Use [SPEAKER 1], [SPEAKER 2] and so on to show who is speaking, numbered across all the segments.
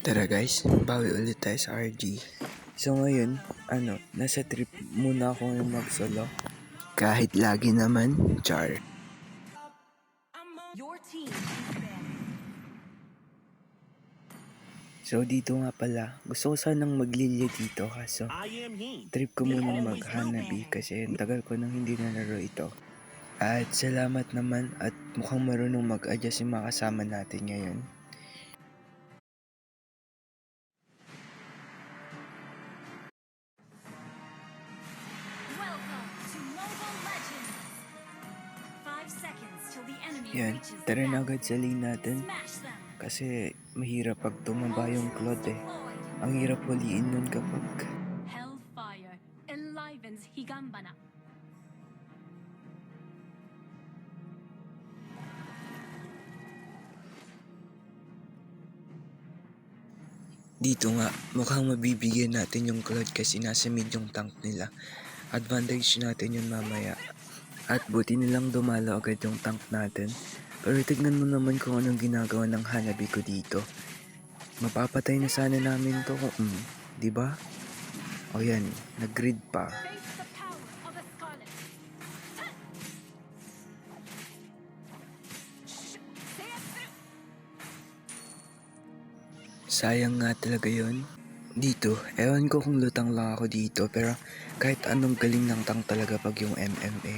[SPEAKER 1] Tara guys, bawi ulit tayo sa RG. So ngayon, nasa trip muna ako ngayong mag-solo. Kahit lagi naman, char.
[SPEAKER 2] Your team is banned.
[SPEAKER 1] So dito nga pala, gusto ko sanang maglilya dito kaso trip ko munang mag-Hanabi kasi ang tagal ko nang hindi nalaro ito. At salamat naman at mukhang marunong mag-adjust yung mga kasama natin ngayon.
[SPEAKER 2] Welcome to Mobile Legends. 5 seconds till the enemy
[SPEAKER 1] Yan,
[SPEAKER 2] reaches the
[SPEAKER 1] tara na
[SPEAKER 2] map.
[SPEAKER 1] agad sa lane natin
[SPEAKER 2] Smash them.
[SPEAKER 1] kasi mahirap pag tumaba yung Claude eh. Ang hirap huliin nun kapag
[SPEAKER 2] Hellfire enlivens Higambana.
[SPEAKER 1] dito nga, mukhang mabibigyan natin yung Claude kasi nasa mid yung tank nila. Advantage natin yun mamaya. At buti nilang dumalo agad yung tank natin. Pero tignan mo naman kung anong ginagawa ng Hanabi ko dito. Mapapatay na sana namin to kung, di ba? O yan, nag-grid pa.
[SPEAKER 2] Face the power of a Scarlet.
[SPEAKER 1] Sayang nga talaga yun. Dito, ewan ko kung lutang lang ako dito pero kahit anong galing ng tank talaga pag yung MMA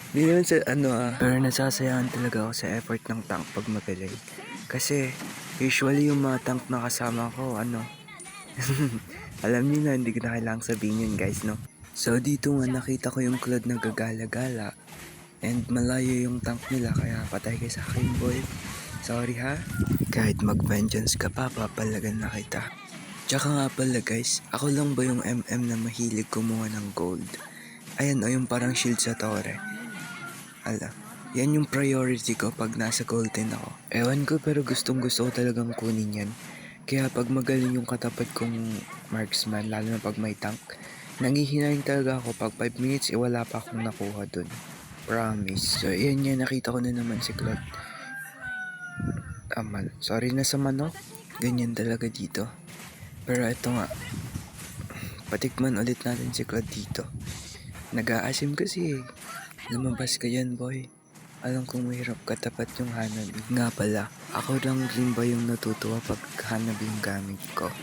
[SPEAKER 1] Hindi naman sa pero nasasayahan talaga ako sa effort ng tank pag magaling. Kasi usually yung mga tank na kasama ko alam niyo na hindi ko na kailangang sabihin yun guys no. So dito nga nakita ko yung Claude na gagala-gala and malayo yung tank nila kaya patay kayo sa akin boy. Sorry ha. Kahit mag-vengeance ka pa, papalagan na kita. Tsaka nga pala guys, ako lang ba yung MM na mahilig kumuha ng gold? Ayan o, yung parang shield sa tore. Ala, yan yung priority ko pag nasa gold 10 ako. Ewan ko pero gustong gusto ko talagang kunin yan. Kaya pag magaling yung katapat kong marksman, lalo na pag may tank, nangihinayin talaga ako pag 5 minutes wala pa akong nakuha dun. Promise. So yan yan, nakita ko na naman si Claude. Sorry na sa manok. Ganyan talaga dito. Pero ito nga, patikman ulit natin si Claude dito. Nag-aasim kasi eh. Lumabas ka yan boy. Alam kong mahirap katapat yung Hanabi. Nga pala, ako lang rin ba yung natutuwa pag Hanabi yung gamit ko.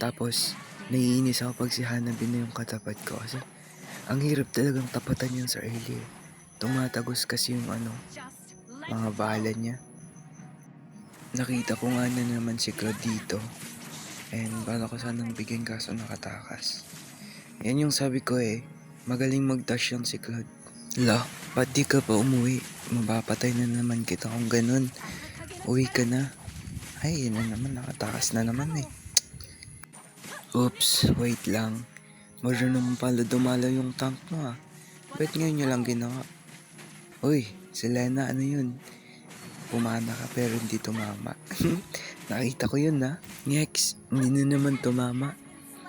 [SPEAKER 1] Tapos, naiinis ako pag si Hanabi na yung katapat ko. Kasi, ang hirap talagang tapatan yun sa early eh. Tumatagos kasi yung mga bala niya. Nakita ko nga na naman si Claude dito. And bala ko sanang bigyan kaso nakatakas. Yan yung sabi ko eh. Magaling mag-dash yan si Claude. La, ba't di ka pa umuwi? Mabapatay na naman kita kung ganun. Uwi ka na. Ay, yun na naman. Nakatakas na naman eh. Oops, wait lang. Marunong pala dumalo yung tank mo ah. Ba't ngayon nyo lang ginawa? Uy, si Lena ano yun? Pumana ka pero hindi tumama. Nakita ko yun na. Next, hindi na naman tumama.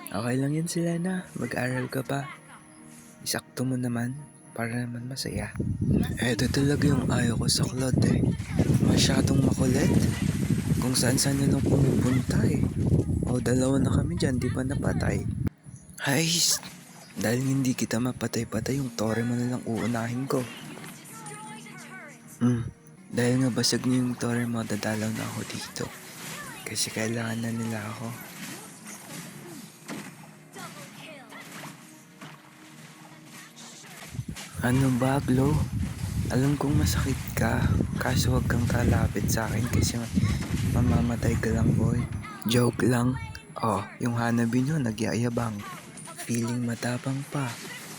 [SPEAKER 1] Okay lang yun sila na. Mag-aral ka pa. Isakto mo naman. Para naman masaya. Eto talaga yung ayaw ko sa Claude eh. Masyadong makulit. Kung saan-saan na lang pumupunta eh. O dalawa na kami dyan, di pa napatay. Hay, dahil hindi kita mapatay-patay, yung tore mo na lang uunahin ko. Dahil nga basag niyo yung tore mo, dadalaw na ako dito. Kasi kailangan na nila ako. Ano ba, Glo? Alam kong masakit ka, kaso wag kang kalapit sa akin kasi mamamatay ka lang, boy. Joke lang. Oh, yung Hanabi nyo, nagyayabang. Feeling matapang pa.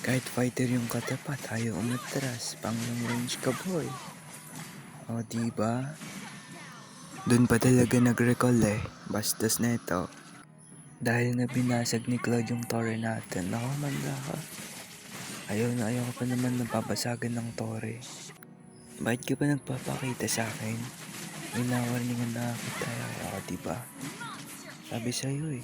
[SPEAKER 1] Kahit fighter yung katapat, ayaw umatras. Pang long range ka, boy. Oh, diba? Dun pa talaga nag-recall eh. Bastos na ito. Dahil na binasag ni Claude yung tore natin, ako manda ka. Ayaw na ayaw ko pa naman napapasagan ng tore. Bakit ka pa nagpapakita sa akin? Winawarningan na kita ako, diba? Sabi sa'yo eh.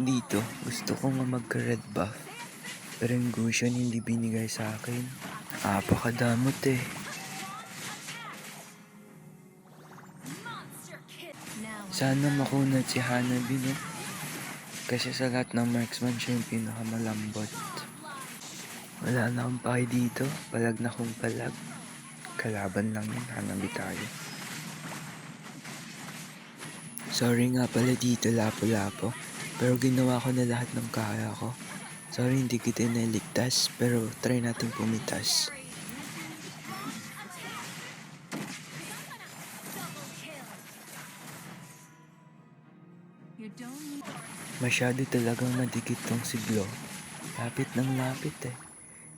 [SPEAKER 1] Dito, gusto ko nga magka-red buff. Pero yung Gusion hindi binigay sa akin. Apakadamot eh.
[SPEAKER 2] Monster kill. Now
[SPEAKER 1] Sana makunat si Hanabi, no? Kasi sa lahat ng marksman siya yung pinakamalambot. Wala na akong pake dito. Palag na kung palag. Kalaban lang yun. Hanabi tayo. Sorry nga pala dito, Lapu-Lapu. Pero ginawa ko na lahat ng kaya ko. Sorry hindi kita naligtas. Pero try natin pumitas.
[SPEAKER 2] double kill. You don't need.
[SPEAKER 1] Masyado talagang madikit tong si Glo. Lapit ng lapit eh.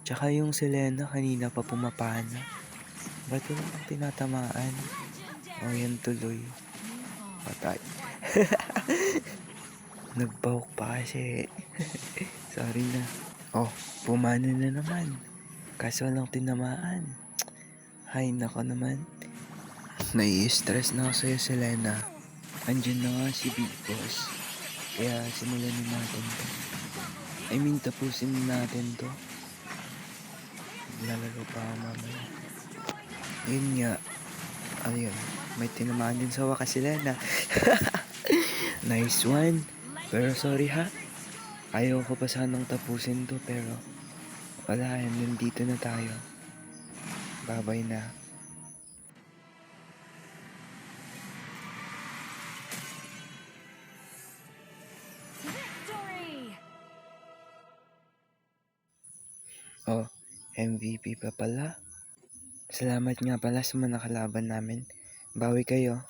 [SPEAKER 1] Tsaka yung Selena kanina pa pumapana. Ba't wala kang tinatamaan? O yan tuloy. Patay. Nagpahok pa kasi. Sorry na. Oh, pumana na naman. Kaso walang tinamaan. Hay nako naman. Nai-stress na ako sa'yo, Selena. Andyan na nga si Big Boss. Kaya simulan na natin to. I mean, tapusin na natin to. Lalaro pa ako mamaya. Yun nga. Ayun. May tinamaan din sa wakas sila na. Nice one. Pero sorry ha. Ayaw ko pa sanang tapusin to pero wala yan. Nandito na tayo. Babay na.
[SPEAKER 2] Victory!
[SPEAKER 1] Oh, MVP pa pala. Salamat nga pala sa mga nakalaban namin. Bawi kayo.